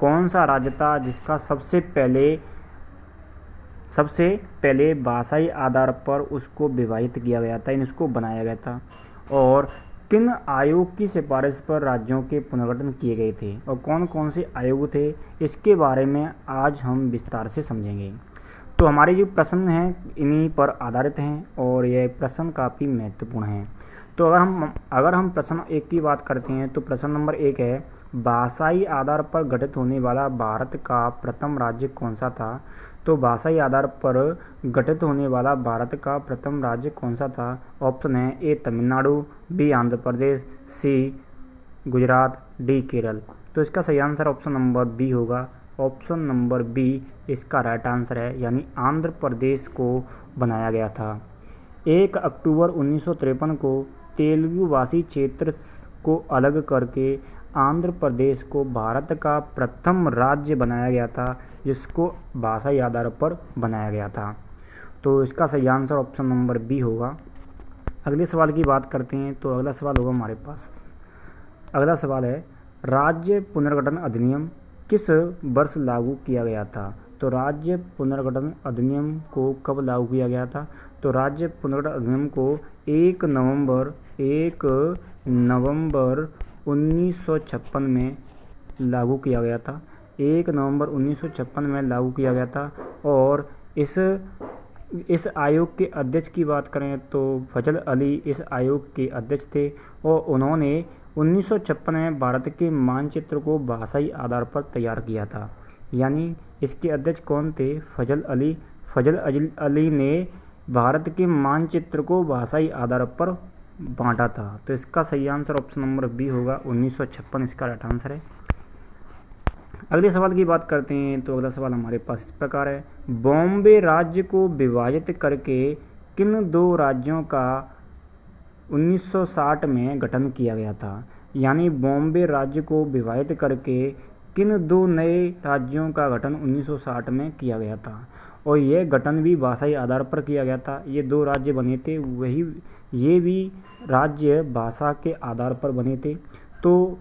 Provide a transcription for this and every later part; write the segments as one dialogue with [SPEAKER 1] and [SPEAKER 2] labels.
[SPEAKER 1] कौन सा राज्य था जिसका सबसे पहले भाषाई आधार पर उसको विभाजित किया गया था, इसको बनाया गया था, और किन आयोग की सिफारिश पर राज्यों के पुनर्गठन किए गए थे और कौन कौन से आयोग थे, इसके बारे में आज हम विस्तार से समझेंगे। तो हमारे जो प्रश्न हैं इन्हीं पर आधारित हैं और यह प्रश्न काफ़ी महत्वपूर्ण हैं। तो अगर हम प्रश्न 1 की बात करते हैं तो प्रश्न नंबर 1 है, भाषाई आधार पर गठित होने वाला भारत का प्रथम राज्य कौन सा था। तो भाषाई आधार पर गठित होने वाला भारत का प्रथम राज्य कौन सा था। ऑप्शन है ए तमिलनाडु, बी आंध्र प्रदेश, सी गुजरात, डी केरल। तो इसका सही आंसर ऑप्शन नंबर बी होगा। ऑप्शन नंबर बी इसका राइट आंसर है, यानी आंध्र प्रदेश को बनाया गया था। 1 अक्टूबर 1953 को तेलुगु भाषी क्षेत्र को अलग करके आंध्र प्रदेश को भारत का प्रथम राज्य बनाया गया था, जिसको भाषाई आधार पर बनाया गया था। तो इसका सही आंसर ऑप्शन नंबर बी होगा। अगले सवाल की बात करते हैं तो अगला सवाल होगा हमारे पास। अगला सवाल है, राज्य पुनर्गठन अधिनियम किस वर्ष लागू किया गया था। तो राज्य पुनर्गठन अधिनियम को कब लागू किया गया था। तो राज्य पुनर्गठन अधिनियम को 1 नवंबर 1956 में लागू किया गया था। 1 नवंबर 1956 में लागू किया गया था। और इस आयोग के अध्यक्ष की बात करें तो फजल अली इस आयोग के अध्यक्ष थे और उन्होंने 1956 में भारत के मानचित्र को भाषाई आधार पर तैयार किया था। यानी इसके अध्यक्ष कौन थे, फजल अली। फजल अली ने भारत के मानचित्र को भाषाई आधार पर बांटा था। तो इसका सही आंसर ऑप्शन नंबर बी होगा, 1956 इसका राइट आंसर है। अगले सवाल की बात करते हैं तो अगला सवाल हमारे पास इस प्रकार है, बॉम्बे राज्य को विभाजित करके किन 2 राज्यों का 1960 में गठन किया गया था। यानी बॉम्बे राज्य को विभाजित करके किन 2 नए राज्यों का गठन 1960 में किया गया था, और यह गठन भी भाषाई आधार पर किया गया था। ये 2 राज्य बने थे, ये भी राज्य भाषा के आधार पर बने थे। तो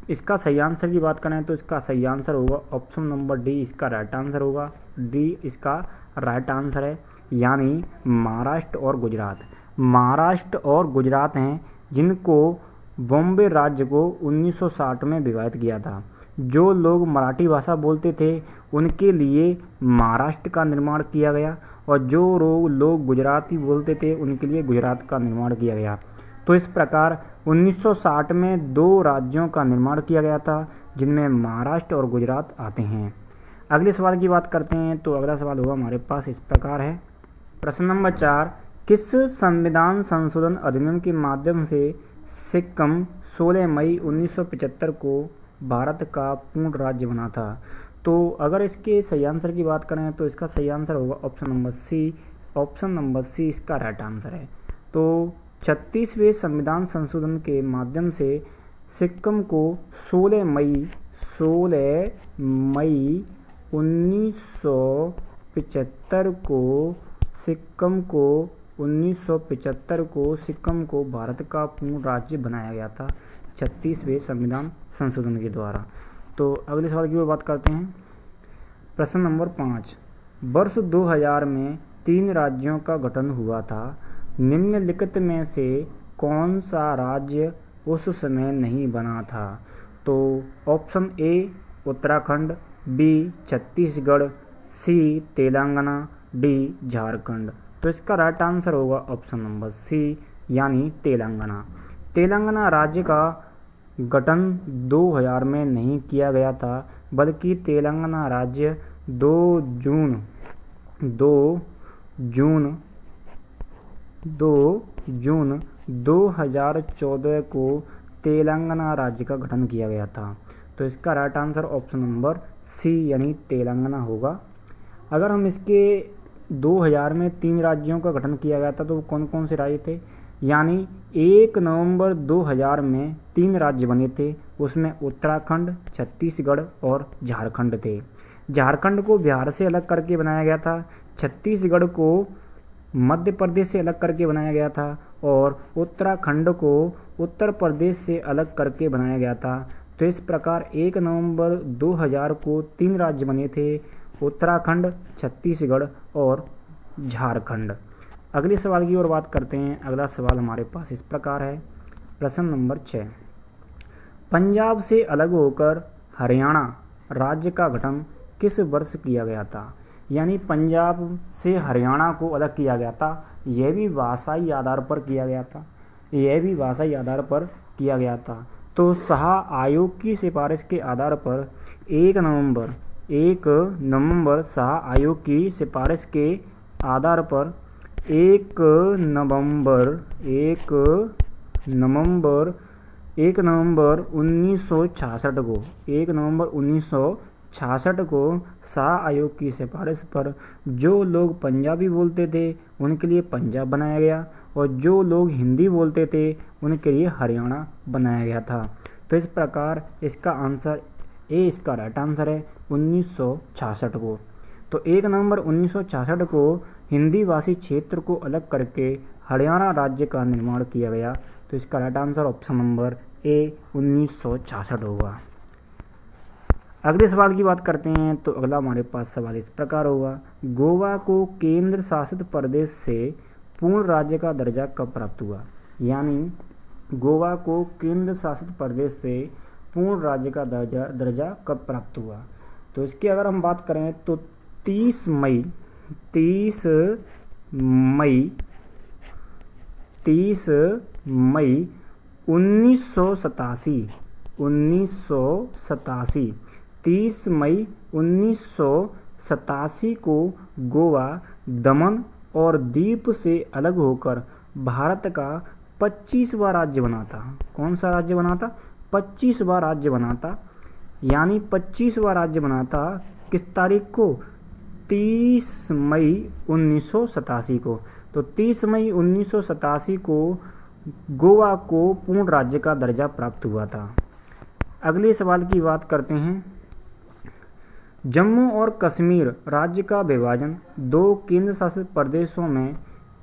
[SPEAKER 1] इसका सही आंसर की बात करें तो इसका सही आंसर होगा ऑप्शन नंबर डी, इसका राइट आंसर होगा। डी इसका राइट आंसर है, यानी महाराष्ट्र और गुजरात। महाराष्ट्र और गुजरात हैं जिनको बॉम्बे राज्य को 1960 में विभाजित किया था। जो लोग मराठी भाषा बोलते थे उनके लिए महाराष्ट्र का निर्माण किया गया, और जो लोग गुजराती बोलते थे उनके लिए गुजरात का निर्माण किया गया। तो इस प्रकार 1960 में 2 राज्यों का निर्माण किया गया था, जिनमें महाराष्ट्र और गुजरात आते हैं। अगले सवाल की बात करते हैं तो अगला सवाल होगा हमारे पास इस प्रकार है, प्रश्न नंबर 4, किस संविधान संशोधन अधिनियम के माध्यम से सिक्किम 16 मई 1975 को भारत का पूर्ण राज्य बना था। तो अगर इसके सही आंसर की बात करें तो इसका सही आंसर होगा option number C. Option number C इसका राइट आंसर है। तो 36वें संविधान संशोधन के माध्यम से सिक्किम को 16 मई 1975 को सिक्किम को भारत का पूर्ण राज्य बनाया गया था 36वें संविधान संशोधन के द्वारा। तो अगले सवाल की बात करते हैं। प्रश्न नंबर 5, वर्ष 2000 में 3 राज्यों का गठन हुआ था। निम्नलिखित में से कौन सा राज्य उस समय नहीं बना था। तो option A Uttarakhand, B Chhattisgarh, C Telangana, D Jharkhand. तो इसका राइट आंसर होगा ऑप्शन नंबर सी, यानी तेलंगाना। तेलंगाना राज्य का गठन 2000 में नहीं किया गया था, बल्कि तेलंगाना राज्य 2 जून 2014 को तेलंगाना राज्य का गठन किया गया था। तो इसका right answer option number C, यानी तेलंगाना होगा। अगर हम इसके 2000 में 3 राज्यों का गठन किया गया था तो कौन कौन से राज्य थे। यानी 1 नवंबर 2000 में 3 राज्य बने थे, उसमें उत्तराखंड, छत्तीसगढ़ और झारखंड थे। झारखंड को बिहार से अलग करके बनाया गया था, छत्तीसगढ़ को मध्य प्रदेश से अलग करके बनाया गया था और उत्तराखंड को उत्तर प्रदेश से अलग करके बनाया गया था। तो इस प्रकार 1 नवंबर 2000 को 3 राज्य बने थे, उत्तराखंड, छत्तीसगढ़ और झारखंड। अगले सवाल की ओर बात करते हैं। अगला सवाल हमारे पास इस प्रकार है, प्रश्न नंबर 6। पंजाब से अलग होकर हरियाणा राज्य का गठन किस वर्ष किया गया था? यानी पंजाब से हरियाणा को अलग किया गया था, यह भी भाषाई आधार पर किया गया था, यह भी भाषाई आधार पर किया गया था। तो शाह आयोग की सिफारिश के आधार पर 1 नवंबर शाह आयोग की सिफारिश के आधार पर 1 नवंबर 1966 को शाह आयोग की सिफारिश पर जो लोग पंजाबी बोलते थे उनके लिए पंजाब बनाया गया और जो लोग हिंदी बोलते थे उनके लिए हरियाणा बनाया गया था। तो इस प्रकार इसका आंसर ए, इसका राइट आंसर है 1966 को। तो 1 नवंबर 1966 को हिंदी भाषी क्षेत्र को अलग करके हरियाणा राज्य का निर्माण किया गया। तो इसका right answer option number A 1966 होगा। अगले सवाल की बात करते हैं। तो अगला हमारे पास सवाल इस प्रकार होगा, गोवा को केंद्र शासित प्रदेश से पूर्ण राज्य का दर्जा कब प्राप्त हुआ? यानी गोवा को केंद्र शासित प्रदेश से पूर्ण राज्य का दर्जा कब प्राप्त हुआ? तो इसकी अगर हम बात करें तो 30 मई 1987 30 मई 1987 को गोवा दमन और दीव से अलग होकर भारत का 25वां राज्य बना था। कौन सा राज्य बना था? 25वां राज्य बना था। यानी 25वां राज्य बना था किस तारीख को? 30 मई 1987 को। तो 30 मई 1987 को गोवा को पूर्ण राज्य का दर्जा प्राप्त हुआ था। अगले सवाल की बात करते हैं। जम्मू और कश्मीर राज्य का विभाजन 2 केंद्र शासित प्रदेशों में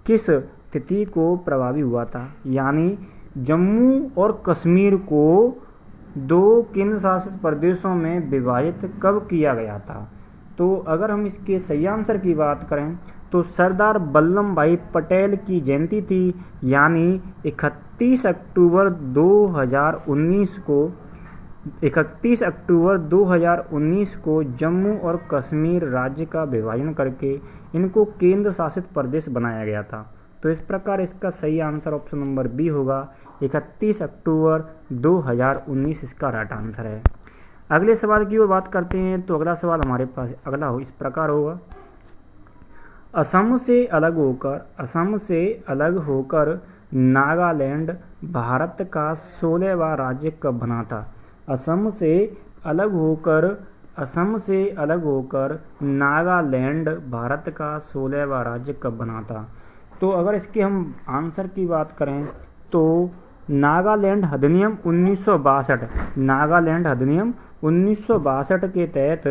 [SPEAKER 1] किस तिथि को प्रभावी हुआ था? यानी जम्मू और कश्मीर को 2 केंद्र शासित प्रदेशों में विभाजित कब किया गया था? तो अगर हम इसके सही आंसर की बात करें तो सरदार वल्लभ भाई पटेल की जयंती थी, यानी 31 अक्टूबर 2019 को जम्मू और कश्मीर राज्य का विभाजन करके इनको केंद्र शासित प्रदेश बनाया गया था। तो इस प्रकार इसका सही आंसर ऑप्शन नंबर बी होगा, 31 अक्टूबर 2019 इसका राइट आंसर है। अगले सवाल की ओर बात करते हैं। तो अगला सवाल हमारे पास इस प्रकार होगा, असम से अलग होकर नागालैंड भारत का 16वां राज्य कब बना था? असम से अलग होकर नागालैंड भारत का 16वां राज्य कब बना था? तो अगर इसके हम आंसर की बात करें तो नागालैंड अधिनियम 1962 के तहत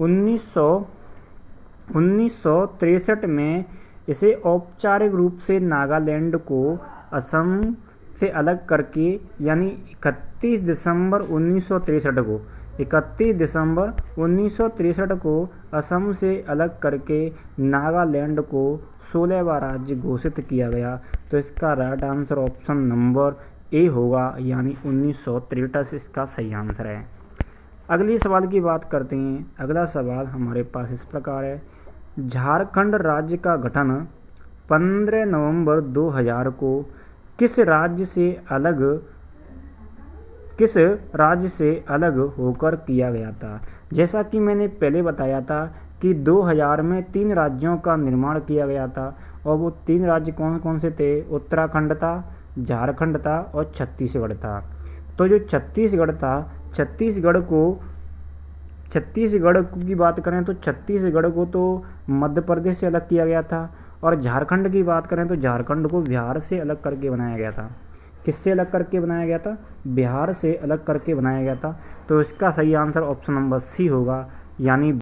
[SPEAKER 1] 1963 में इसे औपचारिक रूप से नागालैंड को असम से अलग करके, यानी 31 दिसंबर 1963 को असम से अलग करके नागालैंड को 16वां राज्य घोषित किया गया। तो इसका right answer option number A होगा, यानी 1963 इसका सही आंसर है। अगली सवाल की बात करते हैं। अगला सवाल हमारे पास इस प्रकार है, झारखंड राज्य का गठन 15 नवंबर 2000 को किस राज्य से अलग होकर किया गया था? जैसा कि मैंने पहले बताया था कि 2000 में 3 राज्यों का निर्माण किया गया था और वो 3 राज्य कौन कौन से थे? उत्तराखंड था, झारखंड था और छत्तीसगढ़ था। तो जो छत्तीसगढ़ की बात करें तो छत्तीसगढ़ को तो मध्य प्रदेश से अलग किया गया था और झारखंड की बात करें तो झारखंड को बिहार से अलग करके बनाया गया था। किससे अलग करके बनाया गया था? बिहार से अलग करके बनाया गया था। तो इसका सही आंसर ऑप्शन नंबर सी होगा, यानी